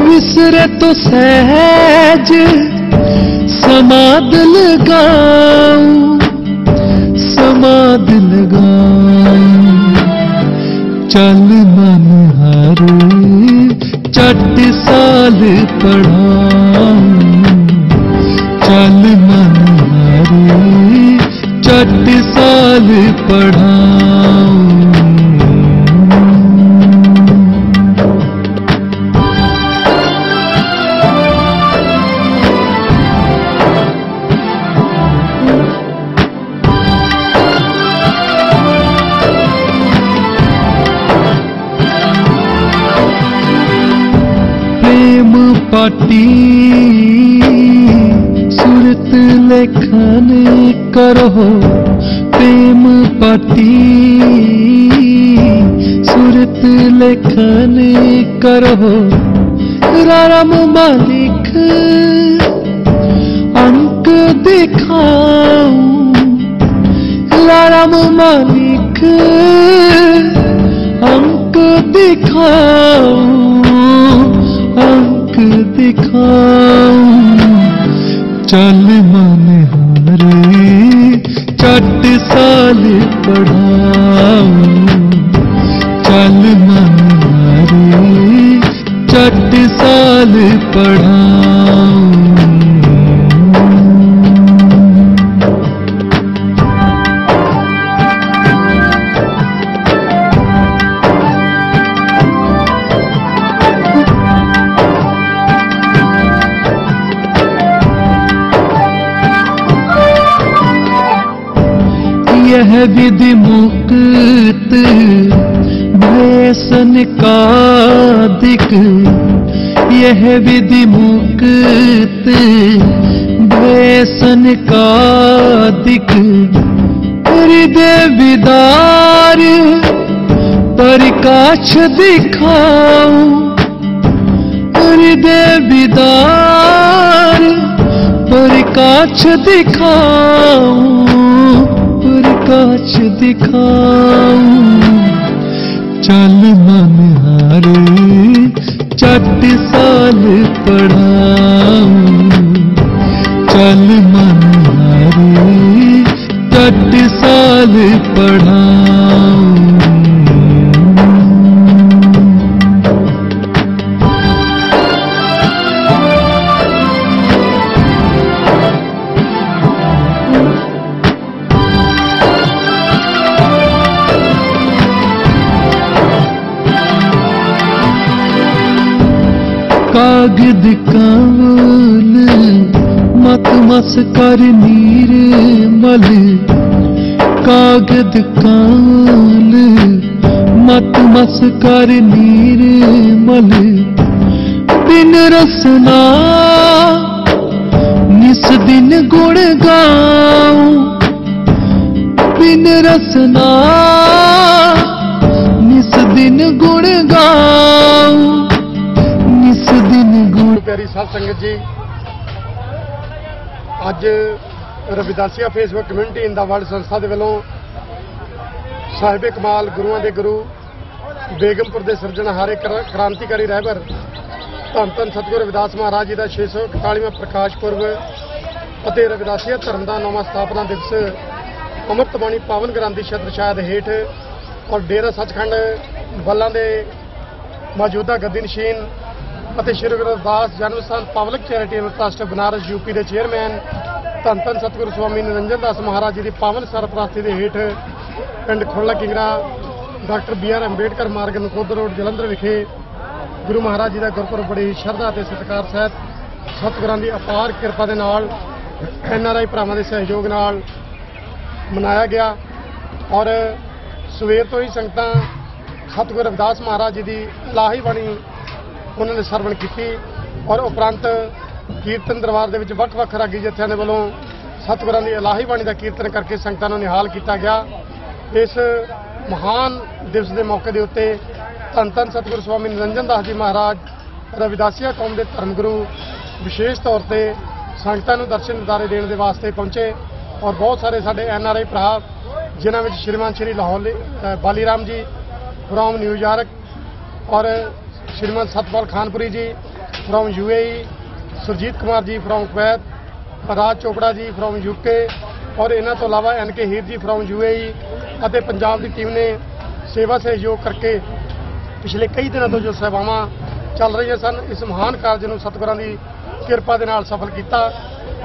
विसरे तो सहज समाध लगाऊं, समाध लगाऊं। चल मन हरे चट साल पढ़ाऊं, चल मन हरे चट साल पढ़ाऊं। पाटी सूरत लेखन करो, प्रेम पाटी सूरत लेखन करो। राम मालिक अंक दिखाऊं, राम मालिक अंक दिखाऊं, अंक दिखाऊं। चल मन हरे चट साल पढ़ाऊं, चल मन हरे चट साल पढ़ाऊं। यह विधि मुक्त भयसन का दिक, यह विधि मुक्त भयसन का दिक। हृदय विदार प्रकाश दिखाऊं, हृदय विदार प्रकाश दिखाऊं, प्रकाश दिखाऊं। चल मन हरे चट साल पढ़ाऊं, चल मन हरे चट साल पढ़ाऊं। कागद कावल मत मस कर नीर मल, कागद कावल मत मस कर नीर मल। बिन रसना निस दिन गुण गाऊं, बिन रसना निस दिन गुण गाऊं, निस दिन गुण। प्यारी साध संगत जी, अज Ravidasia Facebook community in the world संस्था के वालों ਸਾਹਿਬ ਕਮਾਲ ਗੁਰੂਆਂ ਦੇ ਗੁਰੂ ਬੇਗਮਪੁਰ ਦੇ ਸਿਰਜਣਹਾਰੇ ਕ੍ਰਾਂਤੀਕਾਰੀ ਰਹਿਬਰ ਧੰਨ ਧੰਨ ਸਤਿਗੁਰੂ ਰਵਿਦਾਸ ਮਹਾਰਾਜ ਜੀ ਦਾ 641ਵਾਂ ਪ੍ਰਕਾਸ਼ ਪੁਰਬ ਅਤੇ ਰਵਿਦਾਸੀਆ ਧਰਮ ਦਾ 9ਵਾਂ ਸਥਾਪਨਾ ਦਿਵਸ ਅੰਮ੍ਰਿਤ ਬਾਣੀ ਪਾਵਨ ਗ੍ਰੰਥੀ ਛਤਰ ਛਾਇਆ ਦੇ ਹੇਠ ਔਰ ਡੇਰਾ ਸੱਚਖੰਡ ਬੱਲਾਂ ਦੇ ਮੌਜੂਦਾ ਗੱਦੀ ਨਸ਼ੀਨ ਅਤੇ ਸ਼੍ਰੀ ਗੁਰੂ ਰਵਿਦਾਸ ਜਨਮ ਸਥਾਨ public charitable trust Banaras UP ਦੇ ਚੇਅਰਮੈਨ ਧੰਨ ਧੰਨ ਸਤਿਗੁਰੂ ਸਵਾਮੀ ਨਿਰੰਜਨ ਦਾਸ ਮਹਾਰਾਜ ਜੀ ਦੀ ਪਾਵਨ ਸਰਪ੍ਰਸਤੀ ਦੇ ਹੇਠ ਪਿੰਡ ਖੁਰਲਾ ਕਿੰਗਰਾ ਡਾਕਟਰ BR ਅੰਬੇਡਕਰ ਮਾਰਗ ਨਕੋਦਰ ਰੋਡ ਜਲੰਧਰ ਵਿਖੇ ਗੁਰੂ ਮਹਾਰਾਜ ਜੀ ਦਾ ਗੁਰਪੁਰਬ ਬੜੀ ਸ਼ਰਧਾ ਅਤੇ ਸਤਿਕਾਰ ਸਹਿਤ ਸਤਿਗੁਰਾਂ ਦੀ ਅਪਾਰ ਕਿਰਪਾ ਦੇ ਨਾਲ NRI ਭਰਾਵਾਂ ਦੇ ਸਹਿਯੋਗ ਨਾਲ ਮਨਾਇਆ ਗਿਆ ਔਰ ਸਵੇਰ ਤੋਂ ਹੀ ਸੰਗਤਾਂ ਸਤਿਗੁਰੂ ਰਵਿਦਾਸ ਮਹਾਰਾਜ ਜੀ ਦੀ ਇਲਾਹੀ ਬਾਣੀ ਉਹਨਾਂ ਨੇ ਸਰਵਣ ਕੀਤੀ ਔਰ ਉਪਰੰਤ ਕੀਰਤਨ ਦਰਬਾਰ ਦੇ ਵਿੱਚ ਵੱਖ-ਵੱਖ ਰਾਗੀ ਜਥਿਆਂ ਦੇ ਵੱਲੋਂ ਸਤਿਗੁਰਾਂ ਦੀ ਇਲਾਹੀ ਬਾਣੀ ਦਾ ਕੀਰਤਨ ਕਰਕੇ ਸੰਗਤਾਂ ਨੂੰ ਨਿਹਾਲ ਕੀਤਾ ਗਿਆ। ਇਸ ਮਹਾਨ ਦਿਵਸ ਦੇ ਮੌਕੇ ਦੇ ਉੱਤੇ ਧੰਨ ਧੰਨ ਸਤਿਗੁਰੂ ਸਵਾਮੀ ਨਿਰੰਜਨ ਦਾਸ ਜੀ ਮਹਾਰਾਜ ਰਵਿਦਾਸੀਆ ਕੌਮ ਦੇ ਧਰਮ ਗੁਰੂ ਵਿਸ਼ੇਸ਼ ਤੌਰ ਤੇ ਸੰਗਤਾਂ ਨੂੰ ਦਰਸ਼ਨ ਦਿਦਾਰੇ ਦੇਣ ਦੇ ਵਾਸਤੇ ਪਹੁੰਚੇ ਔਰ ਬਹੁਤ ਸਾਰੇ ਸਾਡੇ NRI ਭਰਾ ਜਿਨ੍ਹਾਂ ਵਿੱਚ ਸ਼੍ਰੀਮਾਨ ਸ਼੍ਰੀ ਲਾਹੌਰ ਬਾਲੀ ਰਾਮ ਜੀ ਫਰੋਮ ਨਿਊਯਾਰਕ ਔਰ श्रीमान Satpal Khanpuri ji from UAE, Surjit Kumar ji from Kuwait, Raj Chopra ji from UK और इन्हों तो अलावा NK Heer ji from UAE और पंजाब की टीम ने सेवा सहयोग करके पिछले कई दिनों तो जो सेवावां चल रही सन इस महान कारज को सतगुरां की किरपा के नाल सफल किया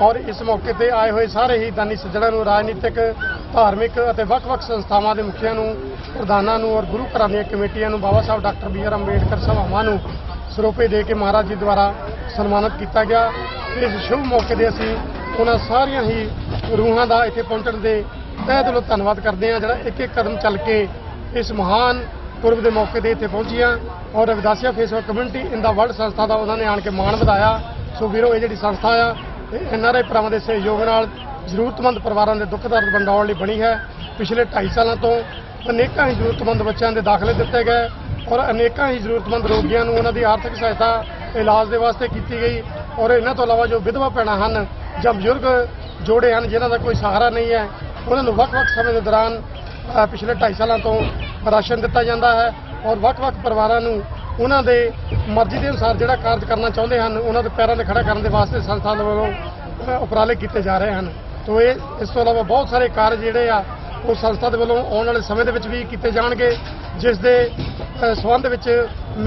और इस मौके पर आए हुए सारे ही दानी सज्जणों को राजनीतिक धार्मिक और ਵੱਖ-ਵੱਖ संस्थावां के मुखिया प्रधानों और गुरु घरां दी कमेटियां बाबा साहब डॉक्टर BR अंबेडकर सभावां नूं ਸਰੋਪੇ ਦੇ ਕੇ महाराज जी द्वारा सन्मानित किया गया। इस शुभ मौके पर असीं उन्हां सारियां ही रूहां का इत्थे पहुंचण दे तहे दिलों धन्नवाद करते हैं जिहड़ा एक एक कदम चल के इस महान पुरब के मौके पर इत्थे पहुंचियां और Ravidassia Facebook community in the world संस्था का उन्होंने आण के मान वधाया। सो वीरो ये जिहड़ी संस्था आ NRI भरावां दे सहयोग नाल ਜ਼ਰੂਰਤਮੰਦ ਪਰਿਵਾਰਾਂ ਦੇ ਦੁੱਖ ਦਰਦ ਵੰਡਾਉਣ ਲਈ ਬਣੀ ਹੈ। ਪਿਛਲੇ 2.5 ਸਾਲਾਂ ਤੋਂ ਅਨੇਕਾਂ ਹੀ ਜ਼ਰੂਰਤਮੰਦ ਬੱਚਿਆਂ ਦੇ ਦਾਖਲੇ ਦਿੱਤੇ ਗਏ ਔਰ ਅਨੇਕਾਂ ਹੀ ਜ਼ਰੂਰਤਮੰਦ ਰੋਗੀਆਂ ਨੂੰ ਉਹਨਾਂ ਦੀ ਆਰਥਿਕ ਸਹਾਇਤਾ ਇਲਾਜ ਦੇ ਵਾਸਤੇ ਕੀਤੀ ਗਈ ਔਰ ਇਹਨਾਂ ਤੋਂ ਇਲਾਵਾ ਜੋ ਵਿਧਵਾ ਭੈਣਾਂ ਹਨ ਜਾਂ ਬਜ਼ੁਰਗ ਜੋੜੇ ਹਨ ਜਿਨ੍ਹਾਂ ਦਾ ਕੋਈ ਸਹਾਰਾ ਨਹੀਂ ਹੈ ਉਹਨਾਂ ਨੂੰ ਵੱਖ-ਵੱਖ ਸਮੇਂ ਦੇ ਦੌਰਾਨ ਪਿਛਲੇ 2.5 ਸਾਲਾਂ ਤੋਂ ਰਾਸ਼ਨ ਦਿੱਤਾ ਜਾਂਦਾ ਹੈ ਔਰ ਵੱਖ-ਵੱਖ ਪਰਿਵਾਰਾਂ ਨੂੰ ਉਹਨਾਂ ਦੇ ਮਰਜ਼ੀ ਦੇ ਅਨੁਸਾਰ ਜਿਹੜਾ ਕਾਰਜ ਕਰਨਾ ਚਾਹੁੰਦੇ ਹਨ ਉਹਨਾਂ ਦੇ ਪੈਰਾਂ 'ਤੇ ਖੜਾ ਕਰਨ ਦੇ ਵਾਸਤੇ ਸੰਸਥਾ ਵੱਲੋਂ ਉਪਰਾਲੇ ਕੀਤੇ ਜਾ ਰਹੇ ਹਨ। तो ये इस तो इलावा बहुत सारे कार्य जोड़े आ वो संस्था के वालों आने वाले समय के भी किए जाएंगे जिस दे संबंध में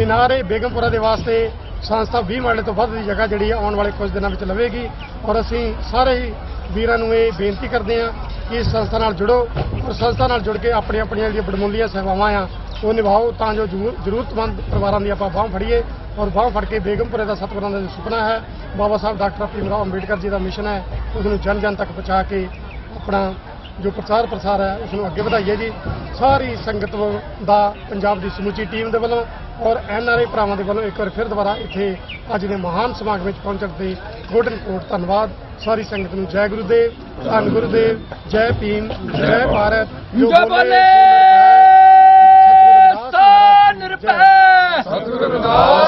मीनारे बेगमपुरा के वास्ते संस्था 20 मरले तो वध की जगह जी आने वाले कुछ दिनों में लवेगी और असी सारे ही वीरों ये बेनती करते हैं कि इस संस्था नाल जुड़ो और संस्था नाल जुड़ के अपनी अपनी जो बड़मुलिया सेवावां आ वो निभाओ तां जो जरूरतमंद परिवारों की आप बांह फड़िए और बांह फड़ के बेगमपुरे का सतगुरां दा सुपना है बाबा साहब डॉक्टर भीमराव अंबेडकर जी का मिशन है उसनूं जन जन तक पहुँचा के अपना जो प्रचार प्रसार है उसनूं अगे वधाइए जी। सारी संगत का पंजाब की समूची टीम के वालों और NRI भरावां दे वालों एक बार फिर दोबारा इत्थे अज दे महान समागम में पहुंचण ते कोटन कोट धन्नवाद। सारी संगत नूं जय गुरुदेव, धन गुरुदेव, जय भीम, जय भारत। जो बोले सतगुरु रविदास